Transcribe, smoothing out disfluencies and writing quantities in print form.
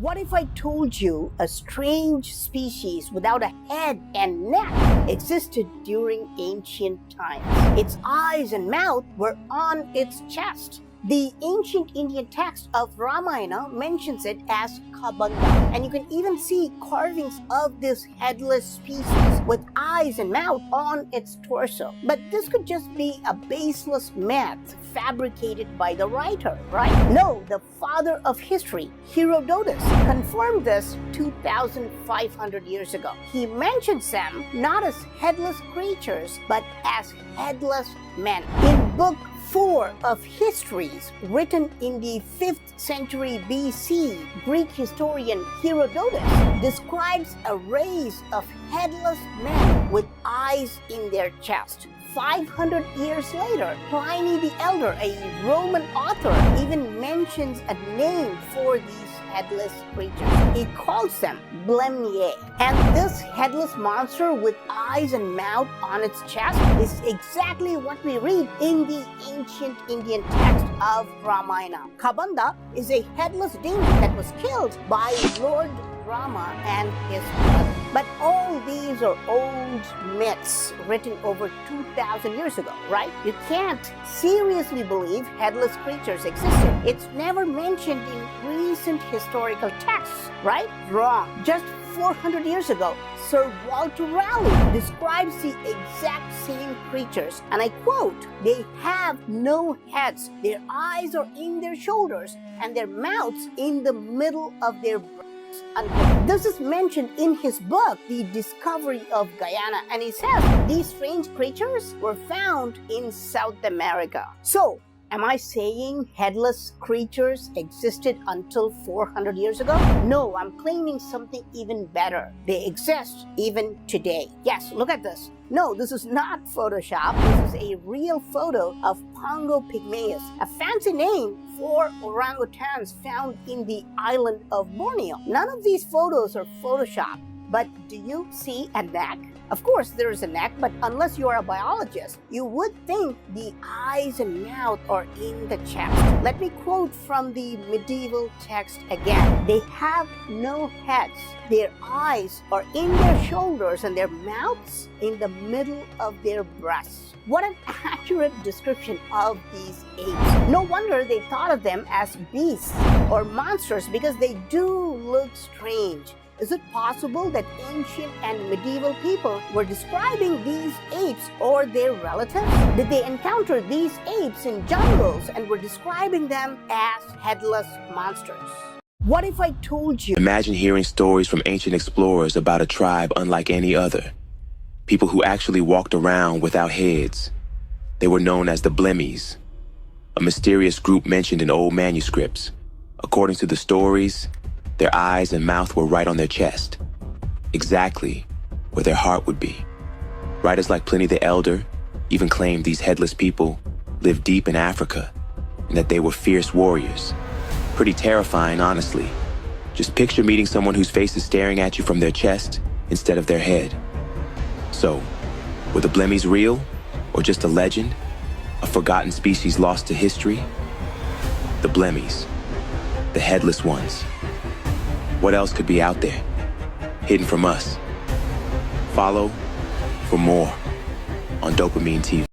What if I told you a strange species without a head and neck existed during ancient times? Its eyes and mouth were on its chest. The ancient Indian text of Ramayana mentions it as Kabanda, and you can even see carvings of this headless species with eyes and mouth on its torso. But this could just be a baseless myth fabricated by the writer, right? No, the father of history, Herodotus, confirmed this 2,500 years ago. He mentions them not as headless creatures, but as headless men. In Book 4 of Histories, written in the 5th century BC, Greek historian Herodotus describes a race of headless men with eyes in their chest. 500 years later, Pliny the Elder, a Roman author, even mentions a name for these headless creatures. He calls them Blemmys. And this headless monster with eyes and mouth on its chest is exactly what we read in the ancient Indian text of Ramayana. Kabanda is a headless demon that was killed by Lord Rama and his brother. But all these are old myths written over 2,000 years ago, right? You can't seriously believe headless creatures existed. It's never mentioned in recent historical texts, right? Wrong. Just 400 years ago, Sir Walter Raleigh describes the exact same creatures, and I quote, "They have no heads, their eyes are in their shoulders, and their mouths in the middle of their breasts." This is mentioned in his book, The Discovery of Guyana, and he says these strange creatures were found in South America. So, am I saying headless creatures existed until 400 years ago? No, I'm claiming something even better. They exist even today. Yes, look at this. No, this is not Photoshop. This is a real photo of Pongo pygmaeus, a fancy name for orangutans found in the island of Borneo. None of these photos are Photoshopped. But do you see a neck? Of course, there is a neck, but unless you are a biologist, you would think the eyes and mouth are in the chest. Let me quote from the medieval text again. They have no heads. Their eyes are in their shoulders and their mouths in the middle of their breasts. What an accurate description of these apes. No wonder they thought of them as beasts or monsters, because they do look strange. Is it possible that ancient and medieval people were describing these apes or their relatives? Did they encounter these apes in jungles and were describing them as headless monsters? What if I told you? Imagine hearing stories from ancient explorers about a tribe unlike any other. People who actually walked around without heads. They were known as the Blemmys, a mysterious group mentioned in old manuscripts. According to the stories, their eyes and mouth were right on their chest, exactly where their heart would be. Writers like Pliny the Elder even claimed these headless people lived deep in Africa and that they were fierce warriors. Pretty terrifying, honestly. Just picture meeting someone whose face is staring at you from their chest instead of their head. So, were the Blemmys real or just a legend? A forgotten species lost to history? The Blemmys, the headless ones. What else could be out there, hidden from us? Follow for more on Dopamine TV.